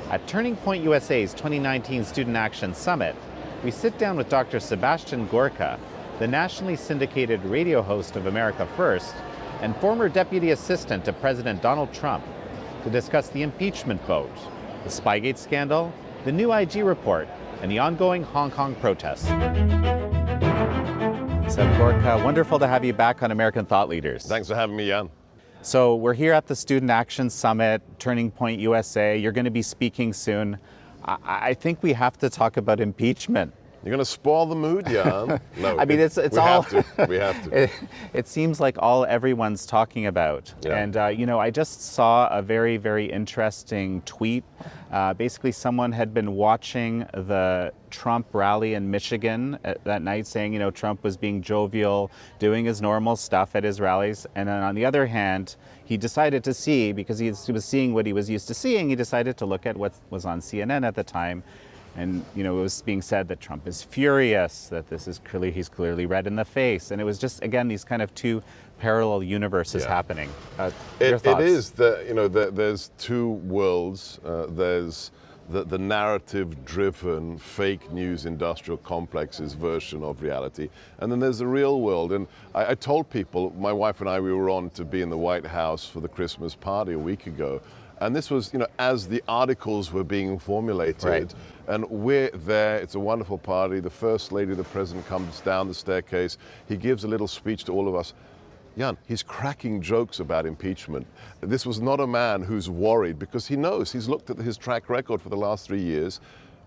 At Turning Point USA's 2019 Student Action Summit, we sit down with Dr. Sebastian Gorka, the nationally syndicated radio host of America First and former deputy assistant to President Donald Trump, to discuss the impeachment vote, the Spygate scandal, the new IG report, and the ongoing Hong Kong protests. Seb Gorka, wonderful to have you back on American Thought Leaders. Thanks for having me, Jan. So we're here at the Student Action Summit, Turning Point USA. You're going to be speaking soon. I think we have to talk about impeachment. You're going to spoil the mood, Jan. No, I mean, it's we all. Have to. We have to. It seems like all everyone's talking about. Yeah. And I just saw a very, very interesting tweet. Basically, someone had been watching the Trump rally in Michigan that night, saying, Trump was being jovial, doing his normal stuff at his rallies. And then on the other hand, he decided to see, because he was seeing what he was used to seeing, he decided to look at what was on CNN at the time. And it was being said that Trump is furious, that he's clearly red in the face, and it was just, again, these kind of two parallel universes happening. Your thoughts? It is there's two worlds. There's the narrative-driven fake news industrial complexes version of reality, and then there's the real world. And I told people, my wife and I, we were on to be in the White House for the Christmas party a week ago. And this was, as the articles were being formulated, right. And we're there. It's a wonderful party. The First Lady, the President, comes down the staircase. He gives a little speech to all of us. Jan, he's cracking jokes about impeachment. This was not a man who's worried, because he knows, he's looked at his track record for the last 3 years.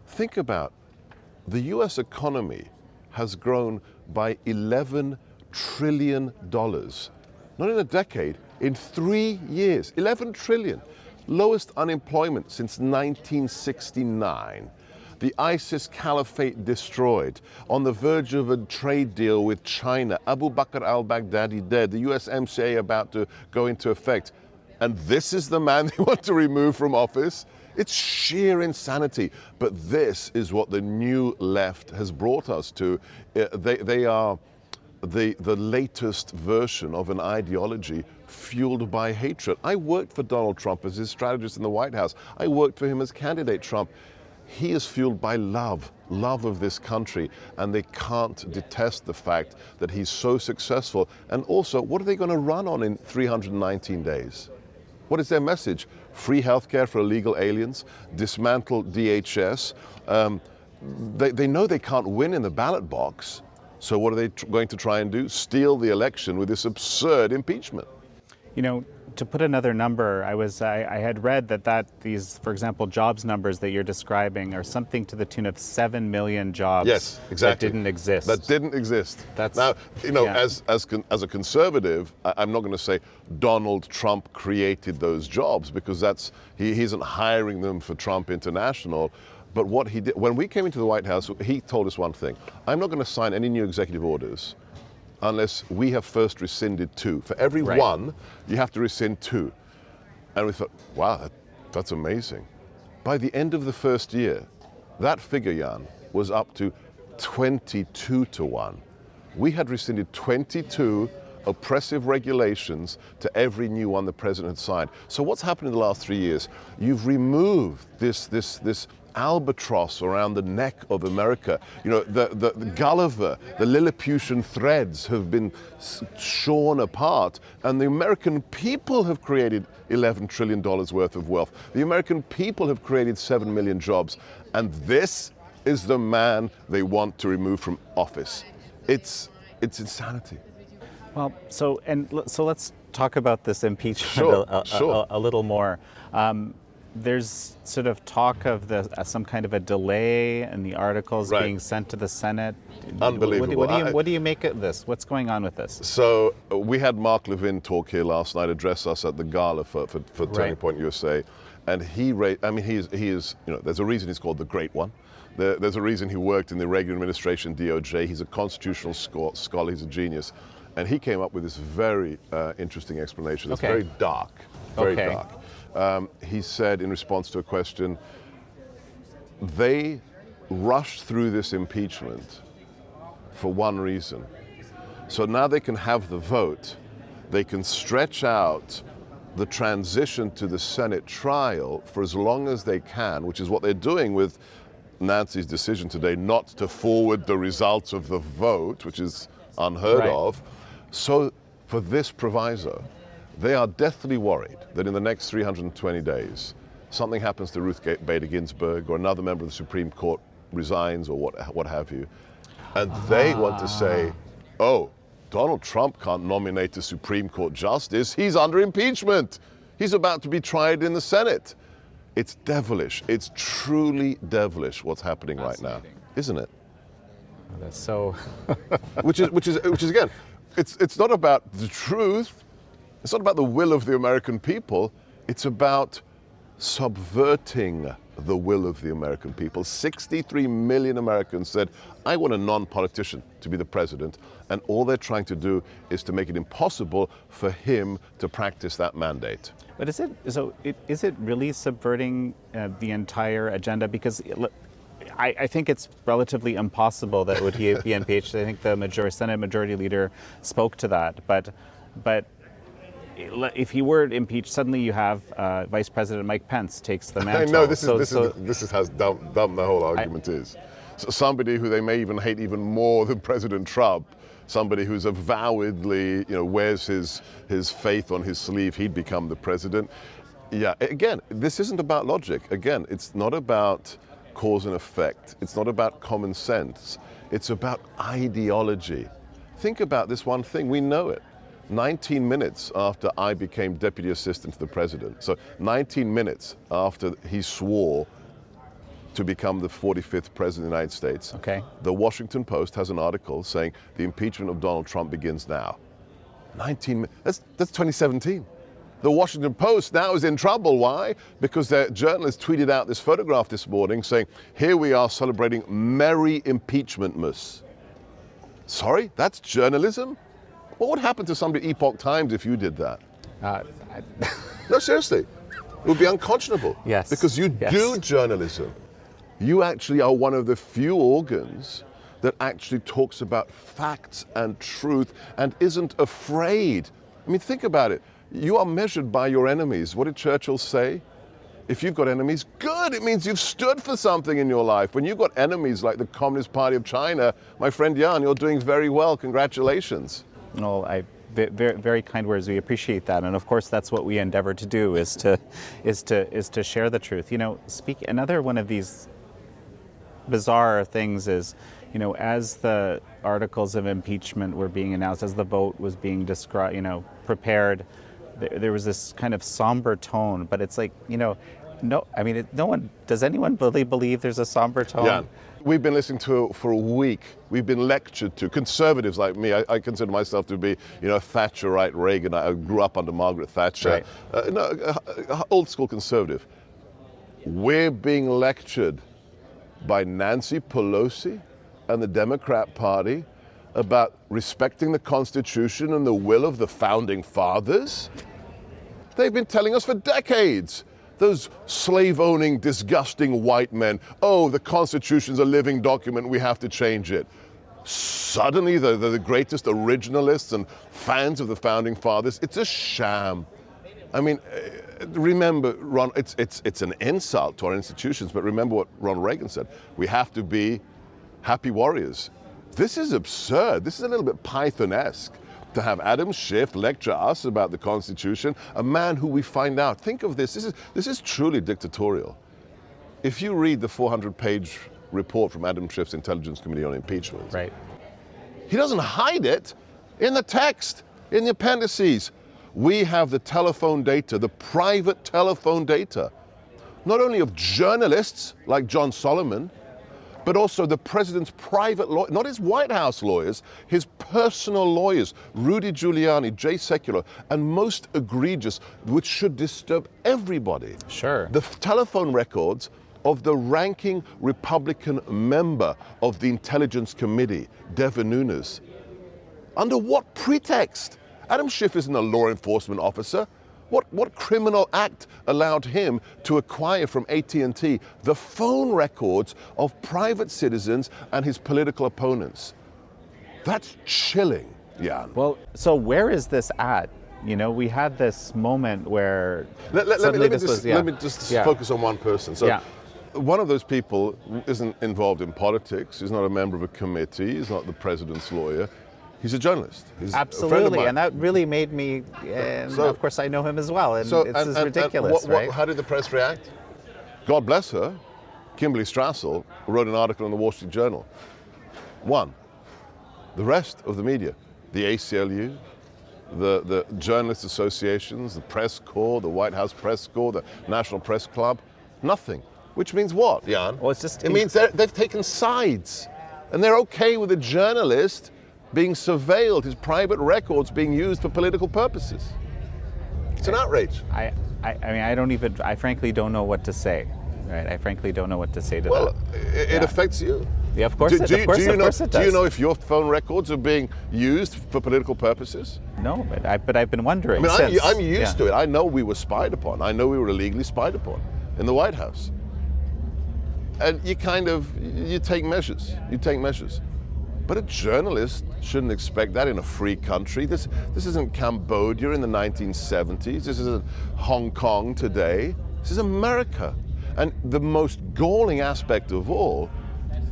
Think about, the US economy has grown by $11 trillion. Not in a decade, in 3 years, 11 trillion. Lowest unemployment since 1969. The ISIS caliphate destroyed. On the verge of a trade deal with China. Abu Bakr al-Baghdadi dead. The USMCA about to go into effect. And this is the man they want to remove from office? It's sheer insanity. But this is what the new left has brought us to. They are the latest version of an ideology fueled by hatred. I worked for Donald Trump as his strategist in the White House. I worked for him as candidate Trump. He is fueled by love of this country, and they can't detest the fact that he's so successful. And also, what are they going to run on in 319 days? What is their message? Free healthcare for illegal aliens, dismantle DHS. They know they can't win in the ballot box. So what are they going to try and do? Steal the election with this absurd impeachment. To put another number, I had read that these, for example, jobs numbers that you're describing are something to the tune of 7 million jobs. Yes, exactly. That didn't exist. That didn't exist. That's, now, as a conservative, I'm not going to say Donald Trump created those jobs, because he isn't hiring them for Trump International. But what he did, when we came into the White House, he told us one thing. I'm not going to sign any new executive orders unless we have first rescinded 2. For every one, you have to rescind 2. And we thought, wow, that's amazing. By the end of the first year, that figure, Jan, was up to 22 to 1. We had rescinded 22 oppressive regulations to every new one the president had signed. So what's happened in the last 3 years? You've removed this albatross around the neck of America. The Gulliver, the Lilliputian threads have been shorn apart, and the American people have created $11 trillion worth of wealth. The American people have created 7 million jobs, and this is the man they want to remove from office. It's insanity. Well, so let's talk about this impeachment a little more. There's sort of talk of some kind of a delay in the articles being sent to the Senate. Unbelievable. What do you make of this? What's going on with this? So we had Mark Levin talk here last night, address us at the gala for Turning Point USA, and he is there's a reason he's called the Great One. There's a reason he worked in the Reagan administration, DOJ. He's a constitutional scholar. He's a genius, and he came up with this very interesting explanation. It's very dark, very dark. He said in response to a question, they rushed through this impeachment for one reason. So now they can have the vote, they can stretch out the transition to the Senate trial for as long as they can, which is what they're doing with Nancy's decision today not to forward the results of the vote, which is unheard of. So for this proviso, they are deathly worried that in the next 320 days, something happens to Ruth Bader Ginsburg or another member of the Supreme Court resigns or what have you. And they want to say, oh, Donald Trump can't nominate a Supreme Court justice. He's under impeachment. He's about to be tried in the Senate. It's devilish. It's truly devilish what's happening right now, isn't it? Oh, that's so. which is again, it's not about the truth. It's not about the will of the American people. It's about subverting the will of the American people. 63 million Americans said, I want a non-politician to be the president, and all they're trying to do is to make it impossible for him to practice that mandate. But is it really subverting the entire agenda? Because I think it's relatively impossible that would he be impeached. I think the Senate Majority Leader spoke to that. But if he were impeached, suddenly you have Vice President Mike Pence takes the mantle. I know, this is how dumb the whole argument is. So somebody who they may even hate even more than President Trump, somebody who's avowedly, wears his faith on his sleeve, he'd become the president. Yeah, again, this isn't about logic. Again, it's not about cause and effect. It's not about common sense. It's about ideology. Think about this one thing, we know it. 19 minutes after I became Deputy Assistant to the President, so 19 minutes after he swore to become the 45th President of the United States, the Washington Post has an article saying the impeachment of Donald Trump begins now. 19 minutes, that's 2017. The Washington Post now is in trouble. Why? Because their journalist tweeted out this photograph this morning saying, here we are celebrating Merry Impeachment-mas. Sorry, that's journalism? What would happen to somebody at Epoch Times if you did that? No, seriously. It would be unconscionable. Yes. Because you do journalism. You actually are one of the few organs that actually talks about facts and truth and isn't afraid. I mean, think about it. You are measured by your enemies. What did Churchill say? If you've got enemies, good. It means you've stood for something in your life. When you've got enemies like the Communist Party of China, my friend Jan, you're doing very well. Congratulations. Well, very, very kind words. We appreciate that, and of course, that's what we endeavor to do: is to share the truth. Another one of these bizarre things is, as the articles of impeachment were being announced, as the vote was being prepared, there was this kind of somber tone. But it's like, no one. Does anyone really believe there's a somber tone? Yeah. We've been listening to it for a week. We've been lectured to. Conservatives like me, I consider myself to be, a Thatcherite Reagan. I grew up under Margaret Thatcher. Right. Old school conservative. We're being lectured by Nancy Pelosi and the Democrat Party about respecting the Constitution and the will of the Founding Fathers. They've been telling us for decades. Those slave-owning, disgusting white men, the Constitution's a living document, we have to change it. Suddenly, they're the greatest originalists and fans of the Founding Fathers. It's a sham. I mean, remember, Ron, it's an insult to our institutions, but remember what Ronald Reagan said. We have to be happy warriors. This is absurd. This is a little bit Python-esque. To have Adam Schiff lecture us about the Constitution, a man who we find out, think of this is truly dictatorial. If you read the 400-page report from Adam Schiff's Intelligence Committee on impeachment, right, he doesn't hide it in the text, in the appendices. We have the telephone data, the private telephone data, not only of journalists like John Solomon, but also the president's private lawyer, not his White House lawyers, his personal lawyers, Rudy Giuliani, Jay Sekulow, and most egregious, which should disturb everybody. Sure. The telephone records of the ranking Republican member of the Intelligence Committee, Devin Nunes. Under what pretext? Adam Schiff isn't a law enforcement officer. What criminal act allowed him to acquire from AT&T the phone records of private citizens and his political opponents? That's chilling, Jan. Well, so where is this at? You know, we had this moment where Let me just focus on one person. So one of those people isn't involved in politics, he's not a member of a committee, he's not the president's lawyer, he's a journalist. He's absolutely, a friend of mine. And that really made me, and of course I know him as well, and it's ridiculous, right? How did the press react? God bless her, Kimberley Strassel wrote an article in the Wall Street Journal. One. The rest of the media, the ACLU, the journalist associations, the press corps, the White House press corps, the National Press Club, nothing. Which means what, Jan? Well, it means they've taken sides, and they're okay with a journalist being surveilled, his private records being used for political purposes. It's an outrage. I mean, I frankly don't know what to say. Right? I frankly don't know what to say to that. Well, it affects you. Yeah, of course it does. Do you know if your phone records are being used for political purposes? No, but I've been wondering. I mean, I'm used to it. I know we were spied upon. I know we were illegally spied upon in the White House. And you take measures. You take measures. But a journalist shouldn't expect that in a free country. This isn't Cambodia in the 1970s. This isn't Hong Kong today. This is America. And the most galling aspect of all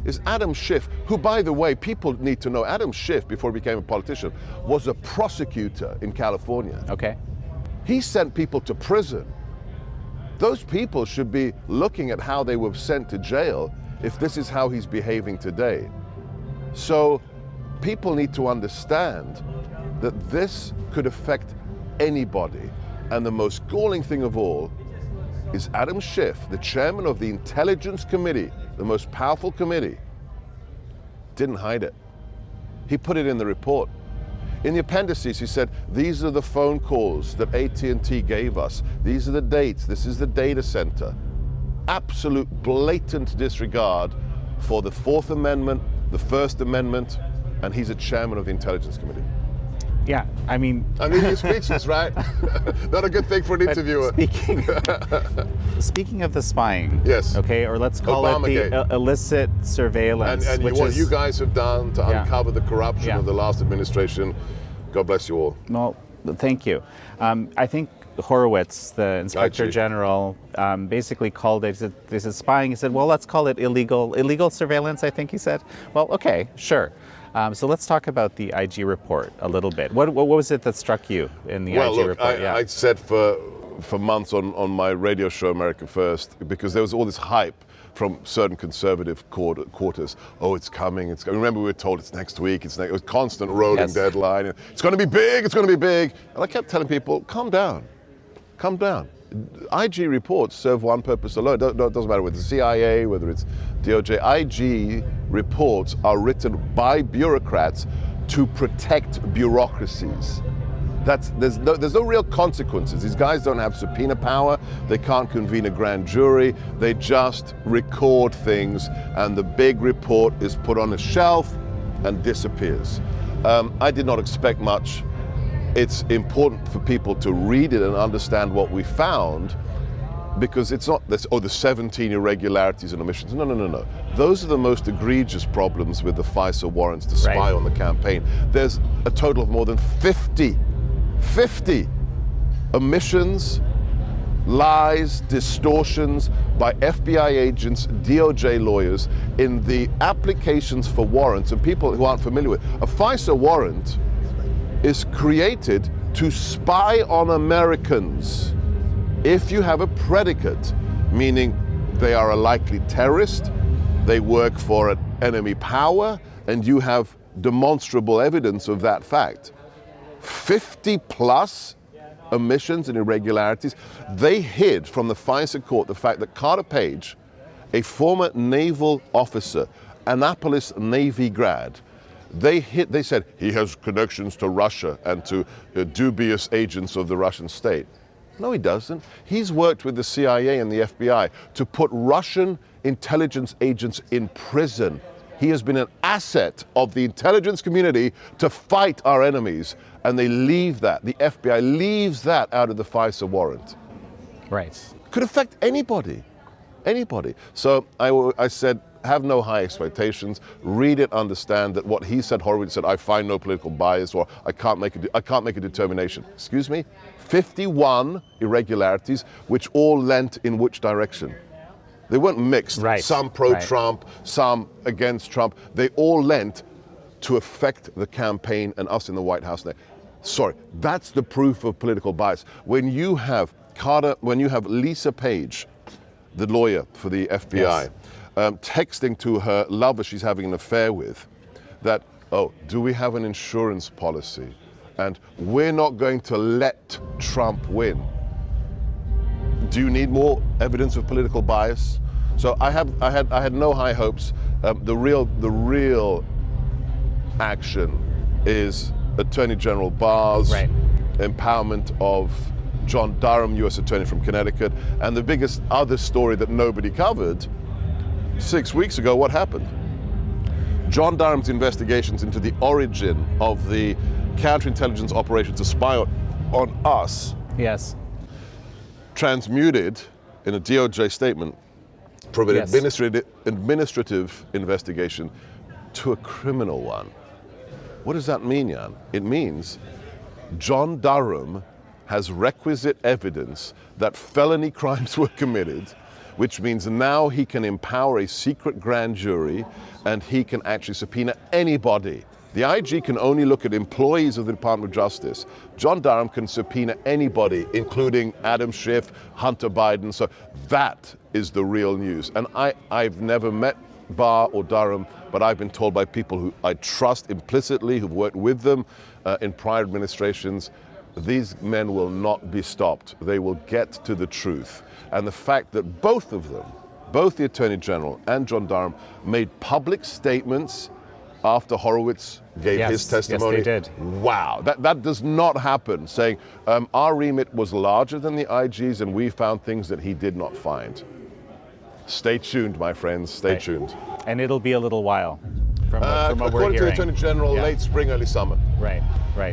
is Adam Schiff, who, by the way, people need to know, Adam Schiff, before he became a politician, was a prosecutor in California. Okay. He sent people to prison. Those people should be looking at how they were sent to jail if this is how he's behaving today. So people need to understand that this could affect anybody. And the most galling thing of all is Adam Schiff, the chairman of the Intelligence Committee, the most powerful committee, didn't hide it. He put it in the report. In the appendices, he said, these are the phone calls that AT&T gave us. These are the dates. This is the data center. Absolute blatant disregard for the Fourth Amendment, the First Amendment, and he's a chairman of the Intelligence Committee. Yeah, I mean... you're speechless, right? Not a good thing for an interviewer. Speaking of the spying, yes. Okay, or let's call it the illicit surveillance. And what you guys have done to uncover the corruption of the last administration, God bless you all. Well, thank you. I think Horowitz, the Inspector General, basically called it, this is spying. He said, well, let's call it illegal surveillance, I think he said. Well, okay, sure. So let's talk about the IG report a little bit. What was it that struck you in the IG report? I said for months on my radio show, America First, because there was all this hype from certain conservative quarters. Oh, it's coming. Remember, we were told it's next week. It was a constant rolling deadline. It's going to be big. It's going to be big. And I kept telling people, calm down. Calm down. IG reports serve one purpose alone. It doesn't matter whether it's CIA, whether it's DOJ. IG reports are written by bureaucrats to protect bureaucracies. There's no real consequences. These guys don't have subpoena power. They can't convene a grand jury. They just record things, and the big report is put on a shelf and disappears. I did not expect much. It's important for people to read it and understand what we found, because it's not this, the 17 irregularities and omissions. No. Those are the most egregious problems with the FISA warrants to spy on the campaign. There's a total of more than 50 omissions, lies, distortions by FBI agents, DOJ lawyers in the applications for warrants. And people who aren't familiar with a FISA warrant is created to spy on Americans if you have a predicate, meaning they are a likely terrorist, they work for an enemy power, and you have demonstrable evidence of that fact. 50 plus omissions and irregularities. They hid from the FISA court the fact that Carter Page, a former naval officer, Annapolis Navy grad, they said he has connections to Russia and to dubious agents of the Russian state. No, he doesn't. He's worked with the CIA and the FBI to put Russian intelligence agents in prison. He has been an asset of the intelligence community to fight our enemies, and they leave that, the FBI leaves that out of the FISA warrant. Right. Could affect anybody. So I said, have no high expectations. Read it, understand that what he said, Horowitz said, I find no political bias, or I can't make a determination. Excuse me? 51 irregularities, which all lent in which direction? They weren't mixed. Right. Some pro-Trump, some against Trump. They all lent to affect the campaign and us in the White House. Sorry, that's the proof of political bias. When you have Lisa Page, the lawyer for the FBI, texting to her lover she's having an affair with, that, oh, do we have an insurance policy? And we're not going to let Trump win. Do you need more evidence of political bias? So I had no high hopes. The real action is Attorney General Barr's empowerment of John Durham, U.S. Attorney from Connecticut, and the biggest other story that nobody covered, 6 weeks ago, what happened? John Durham's investigations into the origin of the counterintelligence operation to spy on us, transmuted in a DOJ statement from an administrative investigation to a criminal one. What does that mean, Jan? It means John Durham has requisite evidence that felony crimes were committed, which means now he can empower a secret grand jury and he can actually subpoena anybody. The IG can only look at employees of the Department of Justice. John Durham can subpoena anybody, including Adam Schiff, Hunter Biden. So that is the real news. And I've never met Barr or Durham, but I've been told by people who I trust implicitly, who've worked with them in prior administrations, these men will not be stopped. They will get to the truth. And the fact that both of them, both the Attorney General and John Durham, made public statements after Horowitz gave his testimony. Yes, they did. Wow, that does not happen, saying our remit was larger than the IG's and we found things that he did not find. Stay tuned, my friends, stay tuned. And it'll be a little while from what we're hearing. According to the Attorney General, late spring, early summer. Right,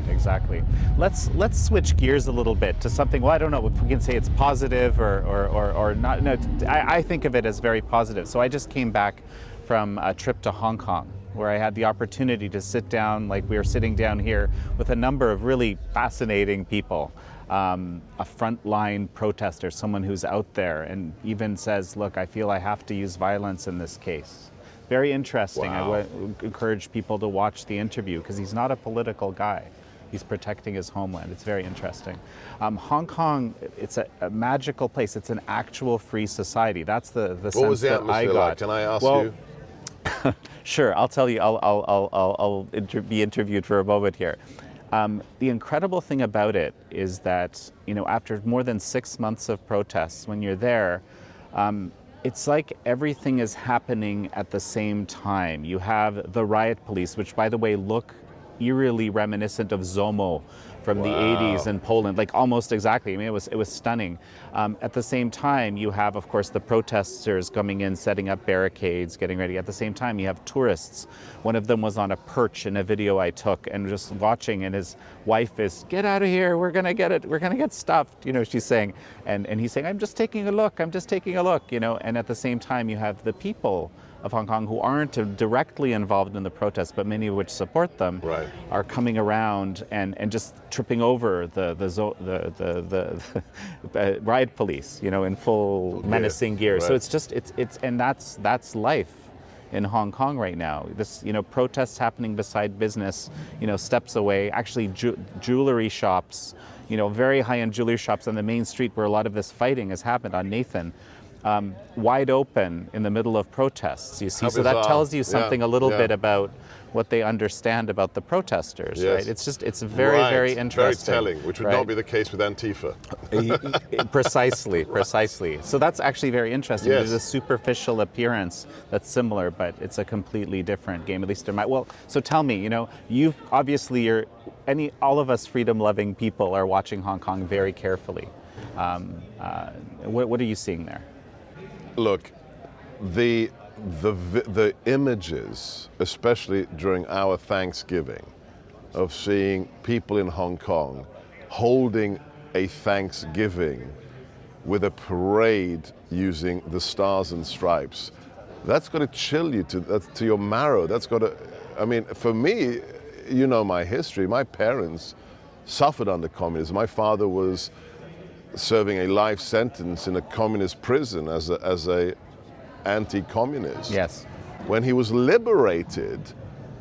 exactly. Let's switch gears a little bit to something, well, I don't know if we can say it's positive or not. No, I think of it as very positive. So I just came back from a trip to Hong Kong, where I had the opportunity to sit down, like we are sitting down here, with a number of really fascinating people. A frontline protester, someone who's out there and even says, look, I feel I have to use violence in this case. Very interesting. Wow. I would encourage people to watch the interview because he's not a political guy. He's protecting his homeland. It's very interesting. Hong Kong, it's a magical place. It's an actual free society. That's the sense that I got. Like? Can I ask you? Sure, I'll tell you. I'll be interviewed for a moment here. The incredible thing about it is that, after more than 6 months of protests, when you're there, it's like everything is happening at the same time. You have the riot police, which, by the way, look eerily reminiscent of Zomo from the 80s in Poland, like almost exactly. I mean, it was stunning. At the same time, you have, of course, the protesters coming in, setting up barricades, getting ready. At the same time, you have tourists. One of them was on a perch in a video I took and just watching, and his wife is, get out of here, we're gonna get stuffed, she's saying. And he's saying, I'm just taking a look, and at the same time, you have the people of Hong Kong who aren't directly involved in the protests, but many of which support them, are coming around and just tripping over the riot police, in full menacing gear. So it's that's life in Hong Kong right now. This, protests happening beside business, steps away. Actually, jewelry shops, very high-end jewelry shops on the main street where a lot of this fighting has happened on Nathan. Wide open in the middle of protests, you see. So that tells you something a little bit about what they understand about the protesters, right? It's very, very interesting. Very telling, which would not be the case with Antifa. Precisely. So that's actually very interesting. There's a superficial appearance that's similar, but it's a completely different game, at least in my, well, so tell me, you've obviously, all of us freedom-loving people are watching Hong Kong very carefully. What are you seeing there? Look, the images, especially during our Thanksgiving, of seeing people in Hong Kong holding a Thanksgiving with a parade using the stars and stripes, That's got to chill you to your marrow. That's got to, I mean, for me, you know my history. My parents suffered under communism. My father was serving a life sentence in a communist prison as a anti-communist. Yes. When he was liberated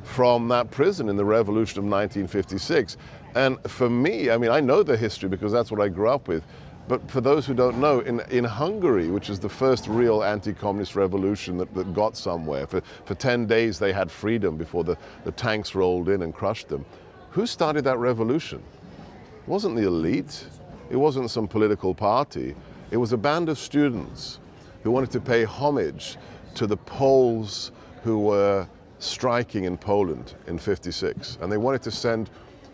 from that prison in the revolution of 1956. And for me, I mean, I know the history because that's what I grew up with. But for those who don't know, in Hungary, which is the first real anti-communist revolution that got somewhere, for 10 days they had freedom before the tanks rolled in and crushed them. Who started that revolution? It wasn't the elite. It wasn't some political party. It was a band of students who wanted to pay homage to the Poles who were striking in Poland in '56. And they wanted to send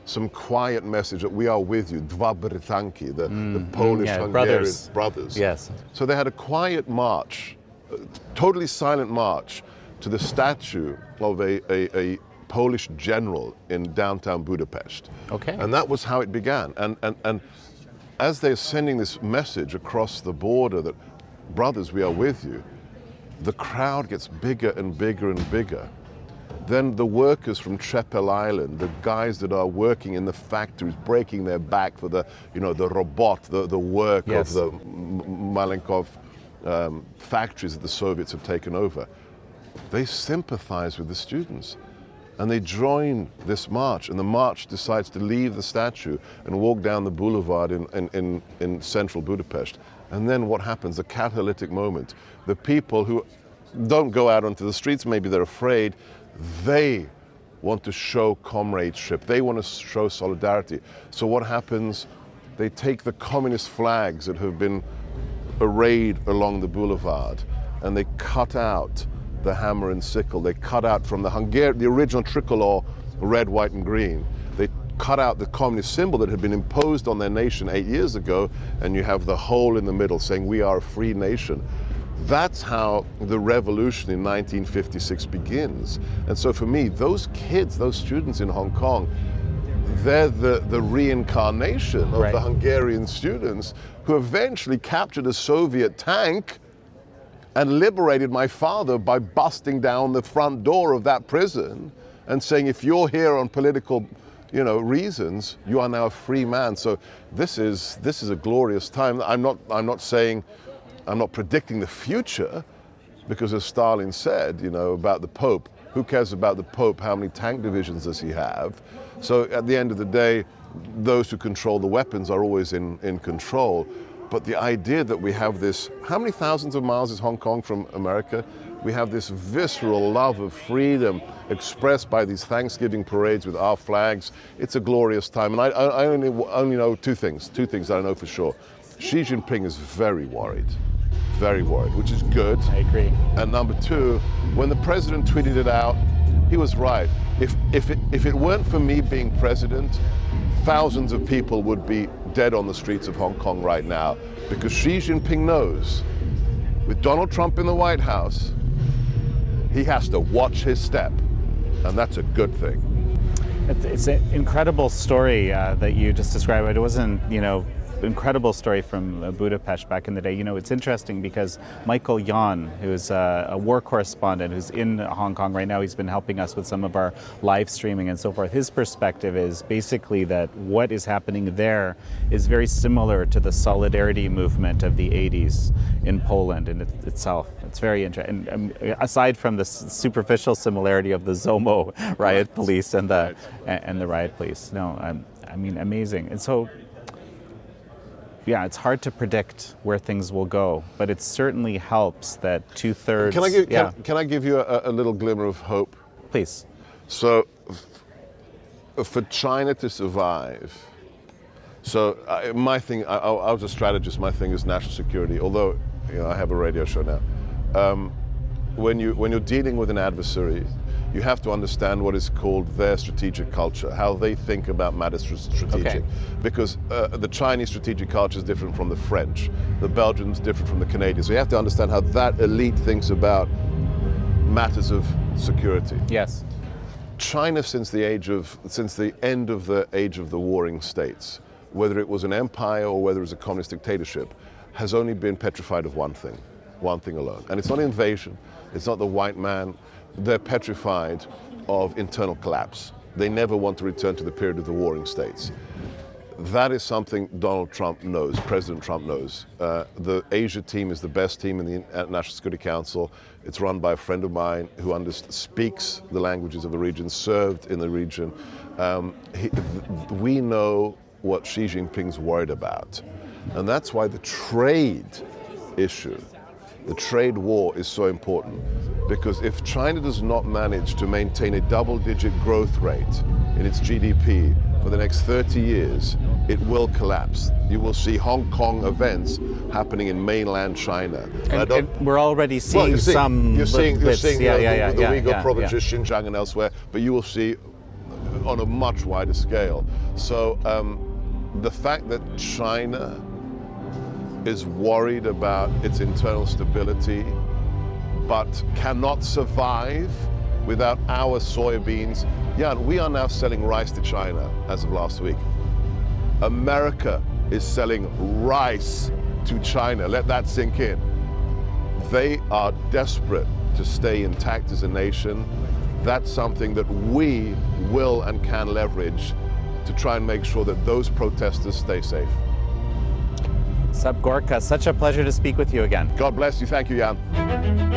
some quiet message that we are with you, Dwa Brytanki, the Polish-Hungarian brothers. Yes. So they had a quiet march, a totally silent march, to the statue of a Polish general in downtown Budapest. Okay. And that was how it began. And as they're sending this message across the border that, brothers, we are with you, the crowd gets bigger and bigger and bigger. Then the workers from Trepel Island, the guys that are working in the factories, breaking their back for the robot, the work Yes. of the Malenkov factories that the Soviets have taken over, they sympathize with the students. And they join this march, and the march decides to leave the statue and walk down the boulevard in central Budapest. And then what happens? The catalytic moment. The people who don't go out onto the streets, maybe they're afraid, they want to show comradeship. They want to show solidarity. So what happens? They take the communist flags that have been arrayed along the boulevard and they cut out the hammer and sickle. They cut out from the original tricolor, red, white, and green. They cut out the communist symbol that had been imposed on their nation 8 years ago, and you have the hole in the middle saying we are a free nation. That's how the revolution in 1956 begins. And so for me, those kids, those students in Hong Kong, they're the reincarnation of Right. the Hungarian students who eventually captured a Soviet tank and liberated my father by busting down the front door of that prison and saying, if you're here on political, reasons, you are now a free man. So this is a glorious time. I'm not saying, I'm not predicting the future, because as Stalin said, about the Pope, who cares about the Pope? How many tank divisions does he have? So at the end of the day, those who control the weapons are always in control. But the idea that we have this, how many thousands of miles is Hong Kong from America? We have this visceral love of freedom expressed by these Thanksgiving parades with our flags. It's a glorious time. And I only know two things that I know for sure. Xi Jinping is very worried, which is good. I agree. And number two, when the president tweeted it out, he was right. If it weren't for me being president, thousands of people would be dead on the streets of Hong Kong right now, because Xi Jinping knows, with Donald Trump in the White House, he has to watch his step, and that's a good thing. It's an incredible story that you just described. It wasn't, incredible story from Budapest back in the day. It's interesting because Michael Yan, who's a war correspondent who's in Hong Kong right now, he's been helping us with some of our live streaming and so forth. His perspective is basically that what is happening there is very similar to the solidarity movement of the 80s in Poland in itself. It's very interesting. And aside from the superficial similarity of the Zomo riot police and the riot police, amazing. And so, yeah, it's hard to predict where things will go, but it certainly helps that 2/3. Can I give you a little glimmer of hope? Please. So, for China to survive, my thing, I was a strategist. My thing is national security. Although, I have a radio show now. When you're dealing with an adversary, you have to understand what is called their strategic culture, how they think about matters strategic. Okay. Because the Chinese strategic culture is different from the French, the Belgians different from the Canadians. So you have to understand how that elite thinks about matters of security. Yes. China, since the end of the age of the warring states, whether it was an empire or whether it was a communist dictatorship, has only been petrified of one thing: one thing alone. And it's not invasion, it's not the white man. They're petrified of internal collapse. They never want to return to the period of the warring states. That is something Donald Trump knows, President Trump knows. The Asia team is the best team in the National Security Council. It's run by a friend of mine who speaks the languages of the region, served in the region. We know what Xi Jinping's worried about. And that's why the trade issue, the trade war is so important. Because if China does not manage to maintain a double-digit growth rate in its GDP for the next 30 years, it will collapse. You will see Hong Kong events happening in mainland China. And we're already seeing some You're seeing the Uyghur provinces, yeah. Xinjiang and elsewhere, but you will see on a much wider scale. So the fact that China is worried about its internal stability but cannot survive without our soybeans. Yeah, we are now selling rice to China as of last week. America is selling rice to China. Let that sink in. They are desperate to stay intact as a nation. That's something that we will and can leverage to try and make sure that those protesters stay safe. Seb Gorka, such a pleasure to speak with you again. God bless you. Thank you, Jan.